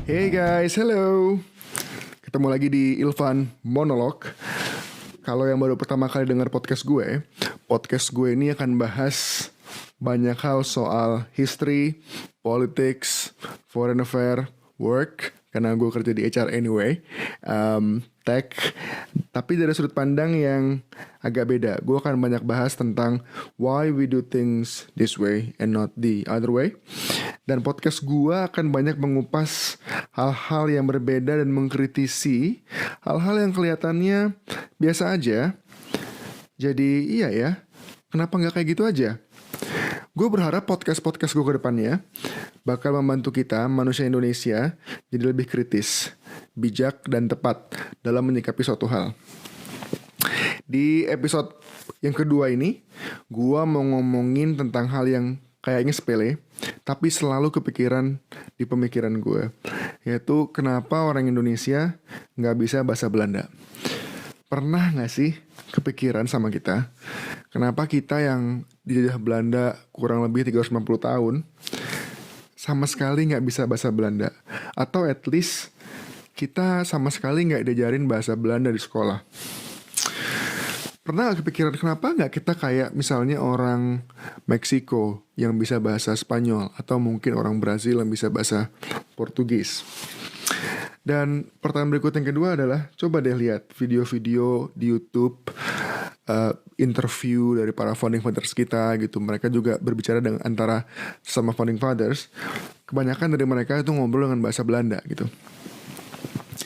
Hey guys, hello. Ketemu lagi di Ilvan Monolog. Kalau yang baru pertama kali dengar podcast gue ini akan bahas banyak hal soal history, politics, foreign affair, work, karena gue kerja di HR anyway, tech, tapi dari sudut pandang yang agak beda. Gue akan banyak bahas tentang why we do things this way and not the other way. Dan podcast gue akan banyak mengupas hal-hal yang berbeda dan mengkritisi hal-hal yang kelihatannya biasa aja. Jadi iya ya, kenapa nggak kayak gitu aja? Gue berharap podcast-podcast gue ke depannya bakal membantu kita, manusia Indonesia, jadi lebih kritis, bijak, dan tepat dalam menyikapi suatu hal. Di episode yang kedua ini, gue mau ngomongin tentang hal yang kayaknya sepele, tapi selalu kepikiran di pemikiran gue, yaitu kenapa orang Indonesia nggak bisa bahasa Belanda. Pernah gak sih kepikiran sama kita, kenapa kita yang dijajah Belanda kurang lebih 350 tahun sama sekali gak bisa bahasa Belanda? Atau at least kita sama sekali gak diajarin bahasa Belanda di sekolah. Pernah gak kepikiran kenapa gak kita kayak misalnya orang Meksiko yang bisa bahasa Spanyol, atau mungkin orang Brazil yang bisa bahasa Portugis? Dan pertanyaan berikut yang kedua adalah, coba deh lihat video-video di YouTube, interview dari para founding fathers kita gitu. Mereka juga berbicara dengan antara sama founding fathers. Kebanyakan dari mereka itu ngobrol dengan bahasa Belanda gitu.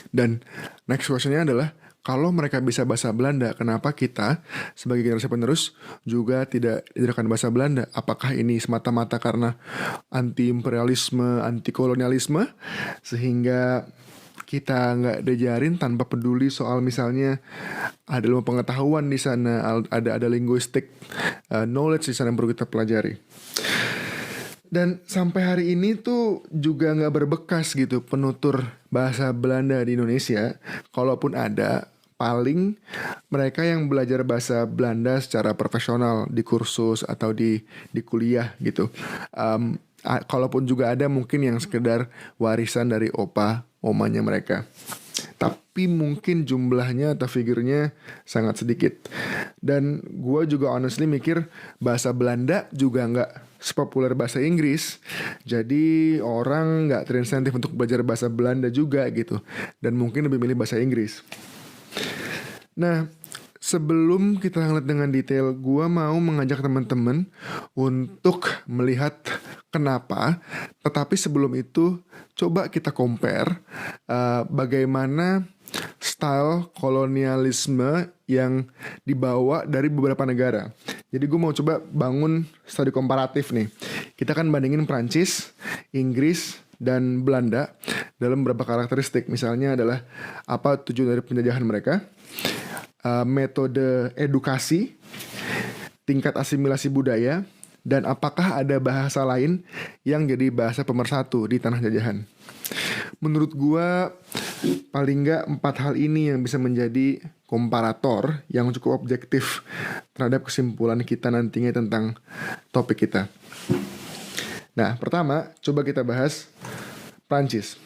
Dan next questionnya adalah, kalau mereka bisa bahasa Belanda, kenapa kita sebagai generasi penerus juga tidak diajarkan bahasa Belanda? Apakah ini semata-mata karena anti-imperialisme, anti-kolonialisme, sehingga kita nggak diajarin tanpa peduli soal misalnya ada ilmu pengetahuan di sana, ada linguistic knowledge di sana yang perlu kita pelajari. Dan sampai hari ini tuh juga nggak berbekas gitu penutur bahasa Belanda di Indonesia. Kalaupun ada, paling mereka yang belajar bahasa Belanda secara profesional di kursus atau di kuliah gitu. Kalaupun juga ada, mungkin yang sekedar warisan dari omanya mereka. Tapi mungkin jumlahnya atau figurnya sangat sedikit. Dan gue juga honestly mikir bahasa Belanda juga gak sepopuler bahasa Inggris. Jadi orang gak terinsentif untuk belajar bahasa Belanda juga gitu. Dan mungkin lebih milih bahasa Inggris. Nah, sebelum kita ngeliat dengan detail, gue mau mengajak teman-teman untuk melihat kenapa. Tetapi sebelum itu, coba kita compare bagaimana style kolonialisme yang dibawa dari beberapa negara. Jadi gue mau coba bangun studi komparatif nih. Kita kan bandingin Prancis, Inggris, dan Belanda dalam beberapa karakteristik. Misalnya adalah apa tujuan dari penjajahan mereka, metode edukasi, tingkat asimilasi budaya, dan apakah ada bahasa lain yang jadi bahasa pemersatu di tanah jajahan. Menurut gua paling nggak 4 hal ini yang bisa menjadi komparator yang cukup objektif terhadap kesimpulan kita nantinya tentang topik kita. Nah, pertama coba kita bahas Prancis.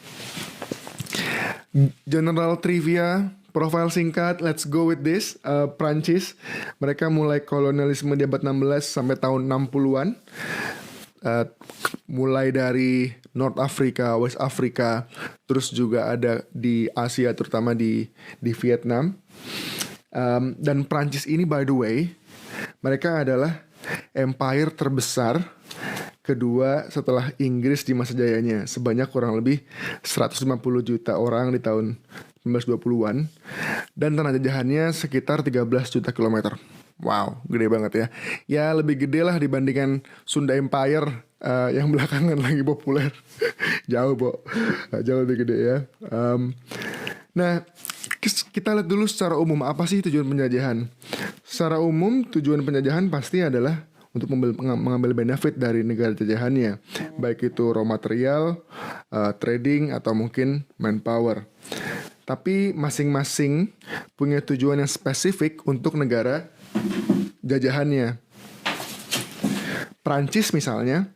General trivia, profile singkat, let's go with this. Prancis, mereka mulai kolonialisme di abad 16 sampai tahun 60-an. Mulai dari North Africa, West Africa, terus juga ada di Asia, terutama di Vietnam. Dan Prancis ini, by the way, mereka adalah empire terbesar kedua setelah Inggris di masa jayanya, sebanyak kurang lebih 150 juta orang di tahun 1920-an, dan tanah jajahannya sekitar 13 juta kilometer. Wow, gede banget ya. Ya lebih gede lah dibandingkan Sunda Empire yang belakangan lagi populer. Jauh, jauh lebih gede ya. Nah, kita lihat dulu secara umum apa sih tujuan penjajahan. Secara umum tujuan penjajahan pasti adalah untuk mengambil benefit dari negara jajahannya, baik itu raw material, trading, atau mungkin manpower. Tapi masing-masing punya tujuan yang spesifik untuk negara jajahannya. Prancis misalnya,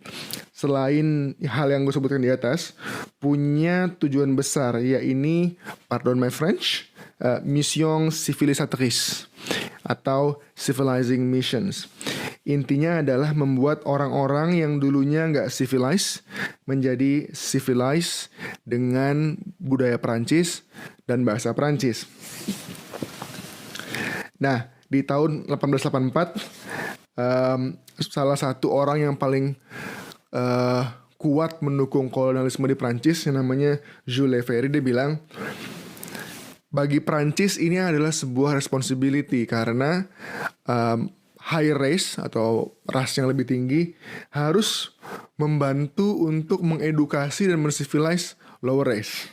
selain hal yang gue sebutkan di atas, punya tujuan besar, yaitu, pardon my French, mission civilisatrice atau civilizing missions. Intinya adalah membuat orang-orang yang dulunya nggak civilized menjadi civilized dengan budaya Prancis dan bahasa Prancis. Nah, di tahun 1884, salah satu orang yang paling kuat mendukung kolonialisme di Prancis yang namanya Jules Ferry, dia bilang, bagi Prancis ini adalah sebuah responsibility karena high race atau ras yang lebih tinggi harus membantu untuk mengedukasi dan mencivilize lower race.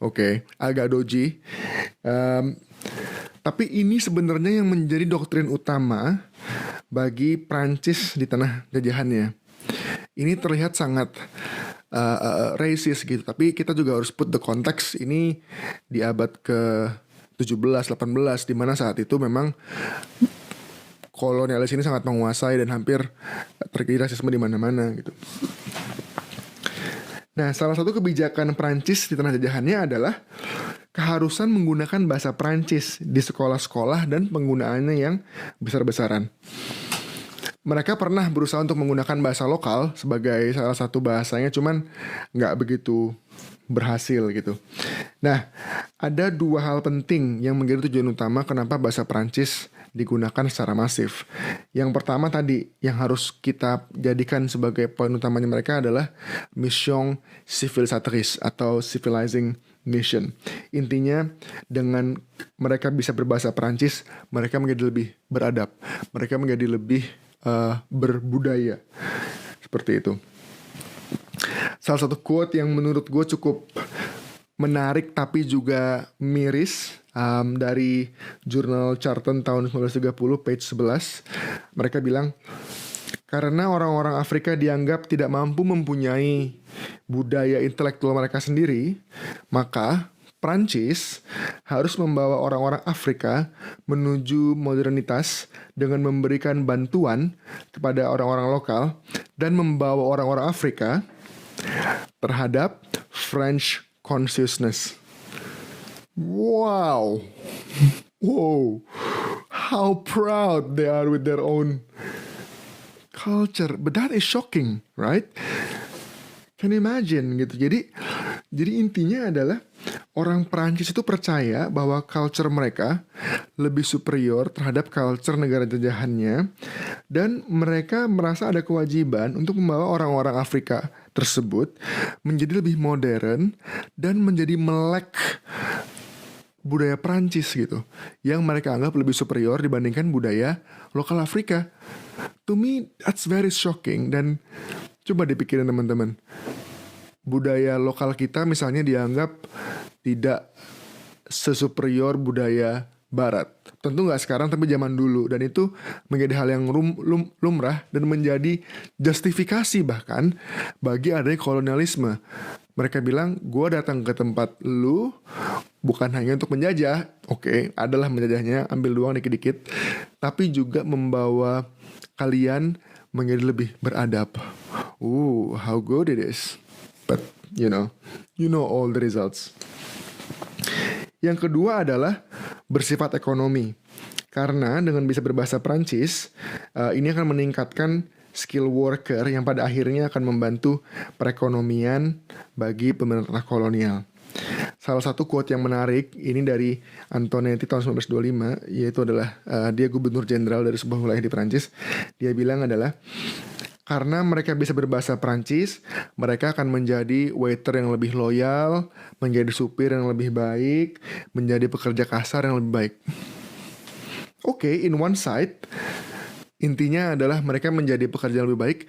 Oke, agak doji. Tapi ini sebenarnya yang menjadi doktrin utama bagi Prancis di tanah jajahannya. Ini terlihat sangat racist gitu, tapi kita juga harus put the context ini di abad ke-17, 18, di mana saat itu memang kolonialis ini sangat menguasai dan hampir terjadi rasisme di mana-mana gitu. Nah, salah satu kebijakan Prancis di tanah jajahannya adalah keharusan menggunakan bahasa Prancis di sekolah-sekolah dan penggunaannya yang besar-besaran. Mereka pernah berusaha untuk menggunakan bahasa lokal sebagai salah satu bahasanya, cuman nggak begitu berhasil gitu. Nah, ada dua hal penting yang menjadi tujuan utama kenapa bahasa Prancis digunakan secara masif. Yang pertama tadi, yang harus kita jadikan sebagai poin utamanya mereka adalah mission civilisatrice atau civilizing mission. Intinya, dengan mereka bisa berbahasa Prancis, mereka menjadi lebih beradab, mereka menjadi lebih berbudaya. Seperti itu. Salah satu quote yang menurut gue cukup menarik tapi juga miris, dari jurnal Charton tahun 1930, page 11. Mereka bilang, karena orang-orang Afrika dianggap tidak mampu mempunyai budaya intelektual mereka sendiri, maka Prancis harus membawa orang-orang Afrika menuju modernitas dengan memberikan bantuan kepada orang-orang lokal dan membawa orang-orang Afrika terhadap French consciousness. Wow, how proud they are with their own culture. But that is shocking, right? Can you imagine gitu. Jadi intinya adalah orang Prancis itu percaya bahwa culture mereka lebih superior terhadap culture negara jajahannya, dan mereka merasa ada kewajiban untuk membawa orang-orang Afrika tersebut menjadi lebih modern dan menjadi melek budaya Prancis gitu, yang mereka anggap lebih superior dibandingkan budaya lokal Afrika. To me, that's very shocking. Dan coba dipikirin teman-teman, budaya lokal kita misalnya dianggap tidak sesuperior budaya Barat. Tentu nggak sekarang, tapi zaman dulu. Dan itu menjadi hal yang lumrah dan menjadi justifikasi bahkan bagi adanya kolonialisme. Mereka bilang, gue datang ke tempat lu bukan hanya untuk menjajah. Oke, adalah menjajahnya, ambil uang dikit-dikit, tapi juga membawa kalian menjadi lebih beradab. How good it is. But, you know all the results. Yang kedua adalah bersifat ekonomi. Karena dengan bisa berbahasa Prancis, ini akan meningkatkan skill worker yang pada akhirnya akan membantu perekonomian bagi pemerintah kolonial. Salah satu quote yang menarik ini dari Antonetti tahun 1925, yaitu adalah dia gubernur jenderal dari sebuah wilayah di Prancis. Dia bilang adalah, karena mereka bisa berbahasa Prancis, mereka akan menjadi waiter yang lebih loyal, menjadi supir yang lebih baik, menjadi pekerja kasar yang lebih baik. Oke, in one side, intinya adalah mereka menjadi pekerja yang lebih baik,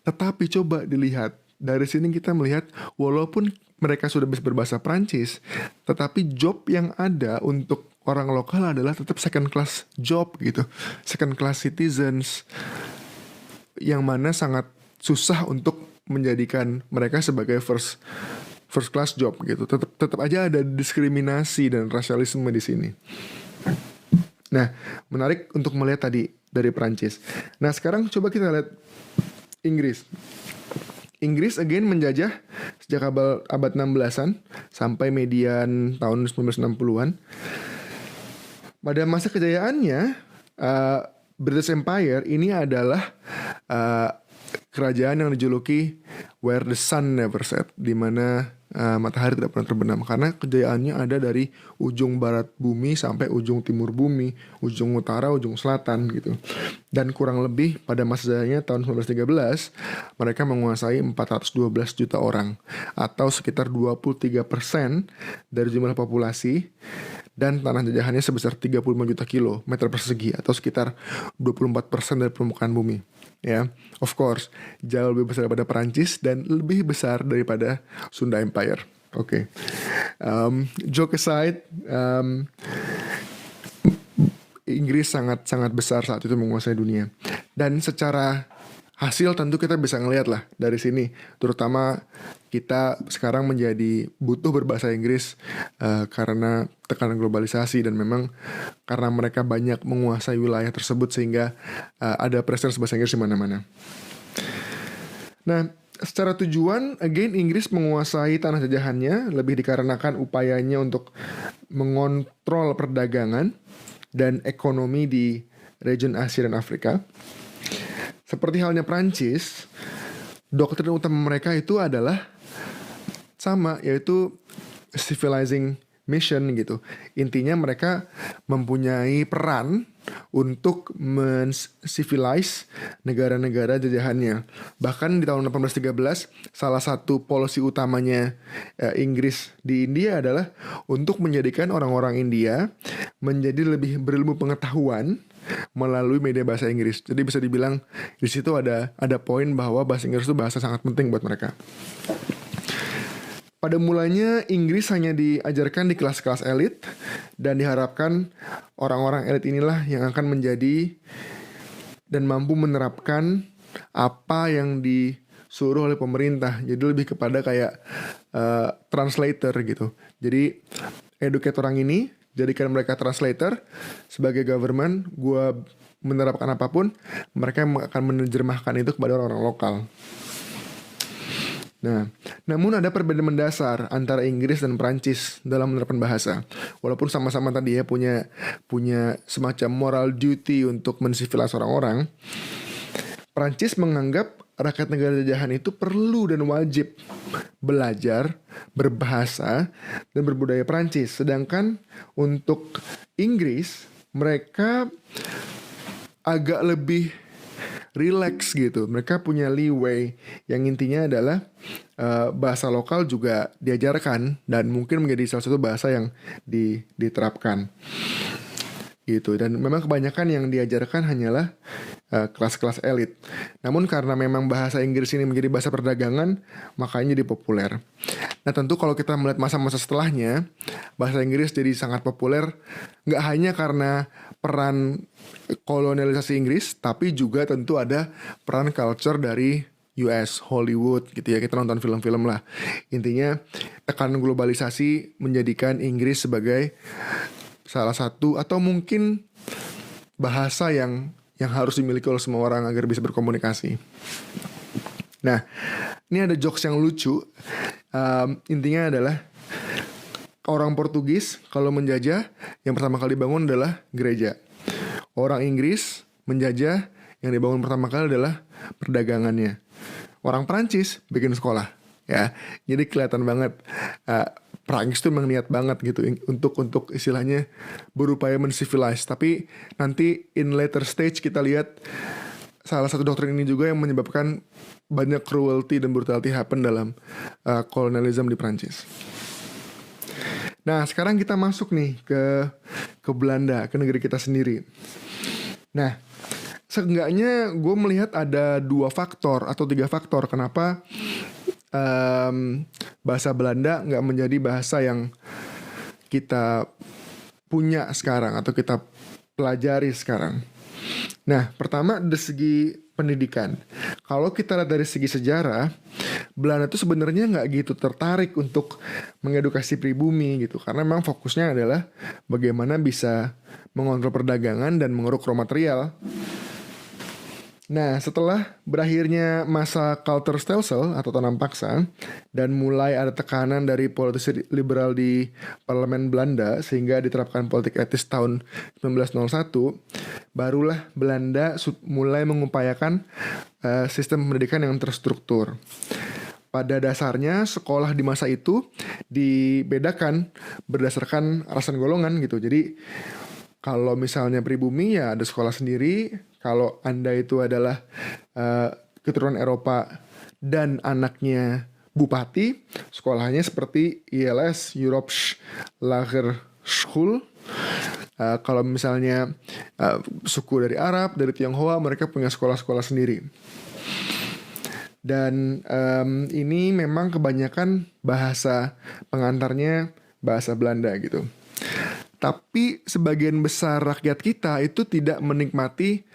tetapi coba dilihat. Dari sini kita melihat, walaupun mereka sudah bisa berbahasa Prancis, tetapi job yang ada untuk orang lokal adalah tetap second class job gitu. Second class citizens, yang mana sangat susah untuk menjadikan mereka sebagai first class job gitu. Tetap aja ada diskriminasi dan rasialisme di sini. Nah, menarik untuk melihat tadi dari Prancis. Nah, sekarang coba kita lihat Inggris. Inggris again menjajah sejak abad 16-an sampai median tahun 1960-an. Pada masa kejayaannya, British Empire ini adalah kerajaan yang dijuluki Where the Sun Never Set, di mana matahari tidak pernah terbenam, karena kejayaannya ada dari ujung barat bumi sampai ujung timur bumi, ujung utara, ujung selatan gitu. Dan kurang lebih pada masa jayanya tahun 1913 mereka menguasai 412 juta orang atau sekitar 23% dari jumlah populasi, dan tanah jajahannya sebesar 35 juta kilometer persegi atau sekitar 24% dari permukaan bumi. Ya, of course, jauh lebih besar daripada Perancis dan lebih besar daripada Sunda Empire. Oke. Joke aside, Inggris sangat besar saat itu menguasai dunia. Dan secara hasil tentu kita bisa ngelihat lah dari sini, terutama kita sekarang menjadi butuh berbahasa Inggris karena tekanan globalisasi, dan memang karena mereka banyak menguasai wilayah tersebut sehingga ada presence bahasa Inggris di mana-mana. Nah, secara tujuan, again Inggris menguasai tanah jajahannya lebih dikarenakan upayanya untuk mengontrol perdagangan dan ekonomi di region Asia dan Afrika. Seperti halnya Prancis, doktrin utama mereka itu adalah sama, yaitu civilizing mission gitu. Intinya mereka mempunyai peran untuk men-civilize negara-negara jajahannya. Bahkan di tahun 1813, salah satu policy utamanya Inggris di India adalah untuk menjadikan orang-orang India menjadi lebih berilmu pengetahuan melalui media bahasa Inggris. Jadi bisa dibilang di situ ada poin bahwa bahasa Inggris itu bahasa sangat penting buat mereka. Pada mulanya Inggris hanya diajarkan di kelas-kelas elit, dan diharapkan orang-orang elit inilah yang akan menjadi dan mampu menerapkan apa yang disuruh oleh pemerintah. Jadi lebih kepada kayak translator gitu. Jadi educate orang ini, jadikan mereka translator. Sebagai government, gue menerapkan apapun, mereka akan menerjemahkan itu kepada orang-orang lokal. Nah, namun ada perbedaan mendasar antara Inggris dan Prancis dalam menerapkan bahasa. Walaupun sama-sama tadi ya punya semacam moral duty untuk mensivilize orang-orang, Prancis menganggap rakyat negara jajahan itu perlu dan wajib belajar, berbahasa, dan berbudaya Prancis. Sedangkan untuk Inggris, mereka agak lebih relax gitu. Mereka punya leeway yang intinya adalah bahasa lokal juga diajarkan dan mungkin menjadi salah satu bahasa yang diterapkan gitu. Dan memang kebanyakan yang diajarkan hanyalah kelas-kelas elit. Namun karena memang bahasa Inggris ini menjadi bahasa perdagangan, makanya jadi populer. Nah tentu kalau kita melihat masa-masa setelahnya, bahasa Inggris jadi sangat populer nggak hanya karena peran kolonialisasi Inggris, tapi juga tentu ada peran culture dari US, Hollywood gitu ya. Kita nonton film-film lah. Intinya tekanan globalisasi menjadikan Inggris sebagai salah satu atau mungkin bahasa yang harus dimiliki oleh semua orang agar bisa berkomunikasi. Nah, ini ada jokes yang lucu. Intinya adalah orang Portugis kalau menjajah, yang pertama kali dibangun adalah gereja. Orang Inggris menjajah, yang dibangun pertama kali adalah perdagangannya. Orang Prancis bikin sekolah, ya. Jadi kelihatan banget Prancis tuh memang niat banget gitu untuk istilahnya berupaya men-civilize. Tapi nanti in later stage kita lihat salah satu doktrin ini juga yang menyebabkan banyak cruelty dan brutality happen dalam kolonialisme di Prancis. Nah sekarang kita masuk nih ke Belanda, ke negeri kita sendiri. Nah seenggaknya gue melihat ada 2 faktor atau 3 faktor kenapa bahasa Belanda nggak menjadi bahasa yang kita punya sekarang atau kita pelajari sekarang. Nah, pertama dari segi pendidikan. Kalau kita lihat dari segi sejarah, Belanda itu sebenarnya nggak gitu tertarik untuk mengedukasi pribumi gitu, karena memang fokusnya adalah bagaimana bisa mengontrol perdagangan dan mengeruk raw material. Nah, setelah berakhirnya masa Kalterstelsel atau tanam paksa dan mulai ada tekanan dari politisi liberal di parlemen Belanda sehingga diterapkan politik etis tahun 1901, barulah Belanda mulai mengupayakan sistem pendidikan yang terstruktur. Pada dasarnya sekolah di masa itu dibedakan berdasarkan alasan golongan gitu. Jadi kalau misalnya pribumi ya ada sekolah sendiri. Kalau Anda itu adalah keturunan Eropa dan anaknya bupati, sekolahnya seperti ILS, Europäische Lagerschool. Kalau misalnya suku dari Arab, dari Tionghoa, mereka punya sekolah-sekolah sendiri. Dan ini memang kebanyakan bahasa pengantarnya bahasa Belanda gitu. Tapi sebagian besar rakyat kita itu tidak menikmati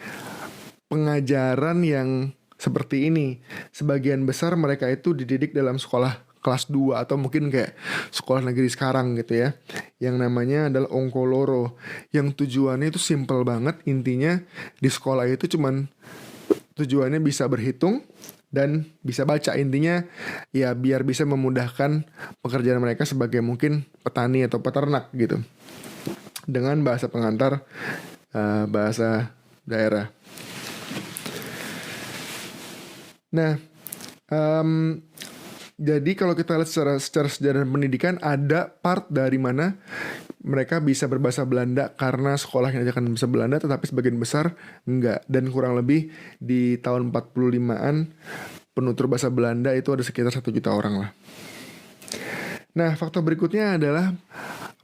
pengajaran yang seperti ini. Sebagian besar mereka itu dididik dalam sekolah kelas 2 atau mungkin kayak sekolah negeri sekarang gitu ya. Yang namanya adalah Ongkoloro. Yang tujuannya itu simple banget. Intinya di sekolah itu cuman tujuannya bisa berhitung dan bisa baca. Intinya ya biar bisa memudahkan pekerjaan mereka sebagai mungkin petani atau peternak gitu. Dengan bahasa pengantar bahasa daerah. Nah, jadi kalau kita lihat secara sejarah pendidikan, ada part dari mana mereka bisa berbahasa Belanda karena sekolah yang ajarkan bahasa Belanda, tetapi sebagian besar enggak. Dan kurang lebih di tahun 45-an penutur bahasa Belanda itu ada sekitar 1 juta orang lah. Nah, faktor berikutnya adalah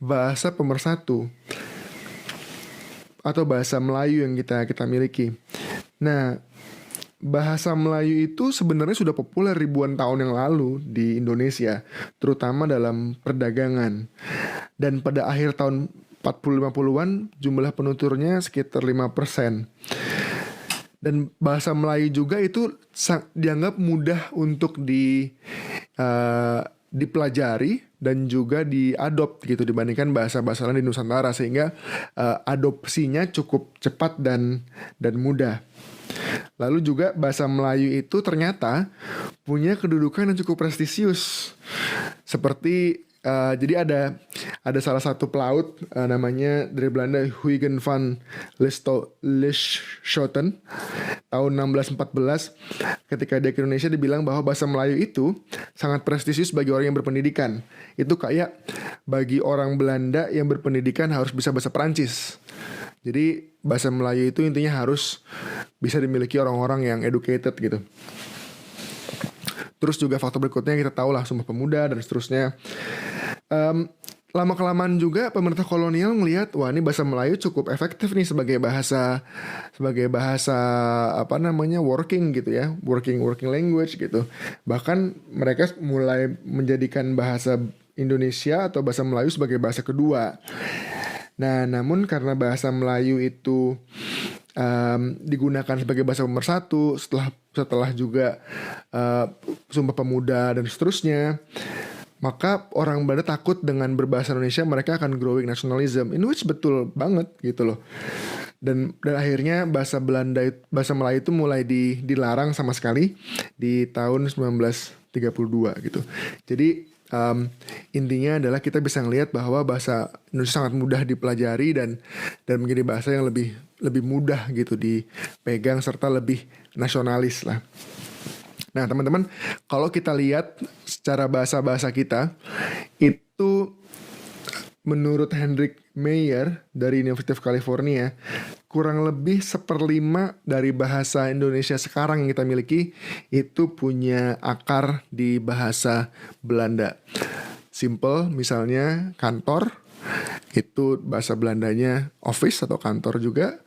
bahasa pemersatu atau bahasa Melayu yang kita miliki. Nah, bahasa Melayu itu sebenarnya sudah populer ribuan tahun yang lalu di Indonesia, terutama dalam perdagangan. Dan pada akhir tahun 40-50-an jumlah penuturnya sekitar 5%. Dan bahasa Melayu juga itu dianggap mudah untuk dipelajari dan juga diadop gitu dibandingkan bahasa-bahasa lain di Nusantara, sehingga adopsinya cukup cepat dan mudah. Lalu juga bahasa Melayu itu ternyata punya kedudukan yang cukup prestisius. Seperti jadi ada salah satu pelaut namanya dari Belanda Huygen van Lieshoten tahun 1614. Ketika dia ke Indonesia dibilang bahwa bahasa Melayu itu sangat prestisius bagi orang yang berpendidikan. Itu kayak bagi orang Belanda yang berpendidikan harus bisa bahasa Perancis. Jadi bahasa Melayu itu intinya harus bisa dimiliki orang-orang yang educated gitu. Terus juga faktor berikutnya kita tahu lah Sumpah Pemuda dan seterusnya. Lama-kelamaan juga pemerintah kolonial ngelihat, wah ini bahasa Melayu cukup efektif nih sebagai bahasa working gitu ya, working language gitu. Bahkan mereka mulai menjadikan bahasa Indonesia atau bahasa Melayu sebagai bahasa kedua. Nah, namun karena bahasa Melayu itu digunakan sebagai bahasa pemersatu setelah juga Sumpah Pemuda dan seterusnya, maka orang Belanda takut dengan berbahasa Indonesia mereka akan growing nationalism. In which betul banget gitu loh. Dan akhirnya bahasa Melayu itu mulai dilarang sama sekali di tahun 1932 gitu. Jadi intinya adalah kita bisa ngelihat bahwa bahasa Indonesia sangat mudah dipelajari dan menjadi bahasa yang lebih mudah gitu dipegang serta lebih nasionalis lah. Nah teman-teman, kalau kita lihat secara bahasa-bahasa kita, itu menurut Hendrik Meyer dari University of California, kurang lebih 1/5 dari bahasa Indonesia sekarang yang kita miliki itu punya akar di bahasa Belanda. Simple, misalnya kantor, itu bahasa Belandanya office atau kantor juga.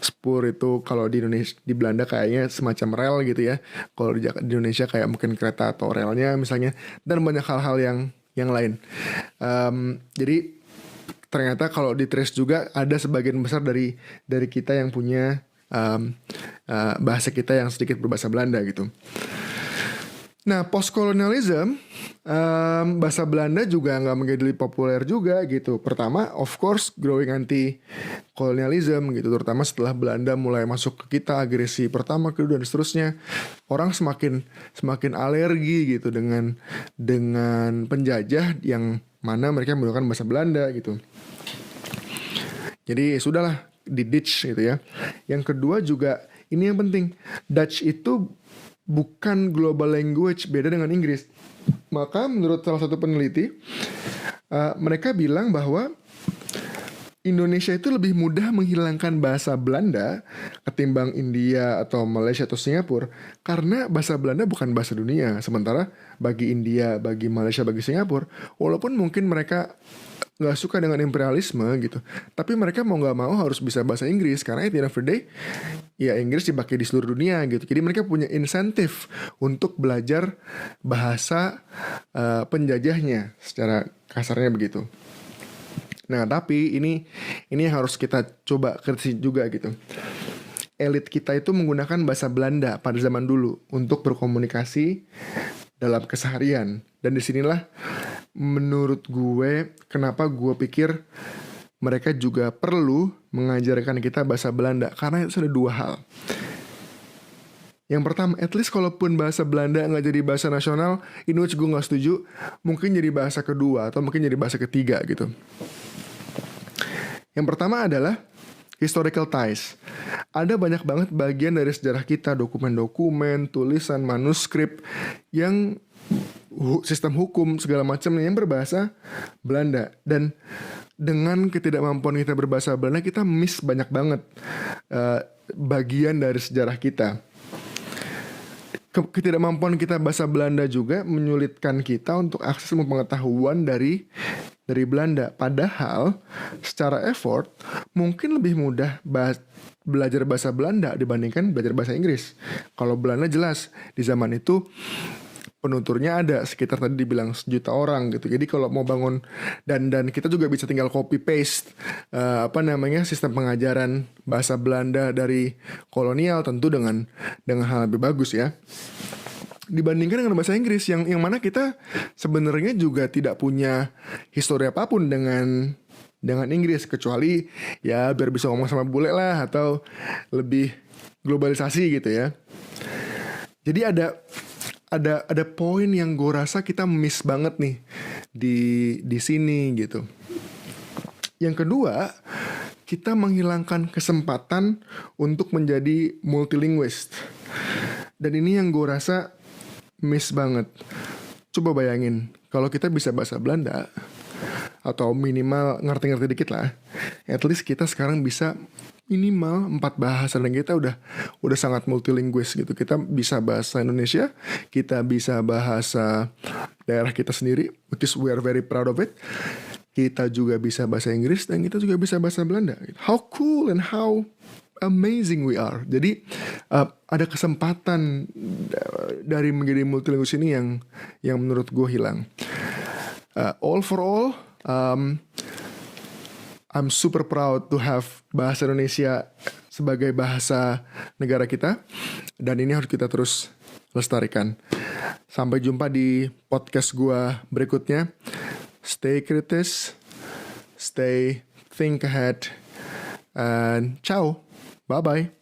Spur itu kalau di Belanda kayaknya semacam rel gitu ya. Kalau di Indonesia kayak mungkin kereta atau relnya misalnya, dan banyak hal-hal yang lain. Jadi ternyata kalau di trace juga ada sebagian besar dari kita yang punya bahasa kita yang sedikit berbahasa Belanda gitu. Nah, post-colonialism, bahasa Belanda juga nggak menjadi populer juga gitu. Pertama, of course, growing anti-colonialism gitu. Terutama setelah Belanda mulai masuk ke kita, agresi pertama, kedua, dan seterusnya. Orang semakin alergi gitu dengan penjajah yang mana mereka menggunakan bahasa Belanda gitu. Jadi sudahlah, di ditch gitu ya. Yang kedua juga, ini yang penting, Dutch itu bukan global language, beda dengan Inggris. Maka menurut salah satu peneliti, mereka bilang bahwa Indonesia itu lebih mudah menghilangkan bahasa Belanda ketimbang India atau Malaysia atau Singapura, karena bahasa Belanda bukan bahasa dunia. Sementara bagi India, bagi Malaysia, bagi Singapura, walaupun mungkin mereka nggak suka dengan imperialisme gitu, tapi mereka mau nggak mau harus bisa bahasa Inggris, karena at the end of the day ya Inggris dipakai di seluruh dunia gitu. Jadi mereka punya insentif untuk belajar bahasa penjajahnya, secara kasarnya begitu. Nah, tapi ini yang harus kita coba kritisi juga gitu. Elit kita itu menggunakan bahasa Belanda pada zaman dulu untuk berkomunikasi dalam keseharian. Dan disinilah menurut gue kenapa gue pikir mereka juga perlu mengajarkan kita bahasa Belanda, karena itu ada dua hal. Yang pertama, at least kalaupun bahasa Belanda nggak jadi bahasa nasional, in which gue nggak setuju, mungkin jadi bahasa kedua atau mungkin jadi bahasa ketiga gitu. Yang pertama adalah historical ties. Ada banyak banget bagian dari sejarah kita, dokumen-dokumen, tulisan, manuskrip, yang sistem hukum segala macam yang berbahasa Belanda. Dan dengan ketidakmampuan kita berbahasa Belanda, kita miss banyak banget bagian dari sejarah kita. Ketidakmampuan kita bahasa Belanda juga menyulitkan kita untuk akses pengetahuan dari Belanda. Padahal secara effort mungkin lebih mudah belajar bahasa Belanda dibandingkan belajar bahasa Inggris. Kalau Belanda jelas di zaman itu penuturnya ada sekitar tadi dibilang 1 juta orang gitu. Jadi kalau mau bangun dan kita juga bisa tinggal copy paste sistem pengajaran bahasa Belanda dari kolonial, tentu dengan hal lebih bagus ya, dibandingkan dengan bahasa Inggris yang mana kita sebenarnya juga tidak punya histori apapun dengan Inggris, kecuali ya biar bisa ngomong sama bule lah atau lebih globalisasi gitu ya. Jadi ada poin yang gue rasa kita miss banget nih di sini gitu. Yang kedua, kita menghilangkan kesempatan untuk menjadi multilinguist. Dan ini yang gue rasa miss banget. Coba bayangin, kalau kita bisa bahasa Belanda, atau minimal ngerti-ngerti dikit lah, at least kita sekarang bisa minimal 4 bahasa, dan kita udah sangat multilinguis gitu. Kita bisa bahasa Indonesia, kita bisa bahasa daerah kita sendiri, which is we are very proud of it. Kita juga bisa bahasa Inggris, dan kita juga bisa bahasa Belanda. How cool and how amazing we are. Jadi ada kesempatan dari menjadi multilinguis ini yang menurut gue hilang. All for all, I'm super proud to have bahasa Indonesia sebagai bahasa negara kita, dan ini harus kita terus lestarikan. Sampai jumpa di podcast gue berikutnya. Stay kritis, stay think ahead, and ciao. Bye-bye.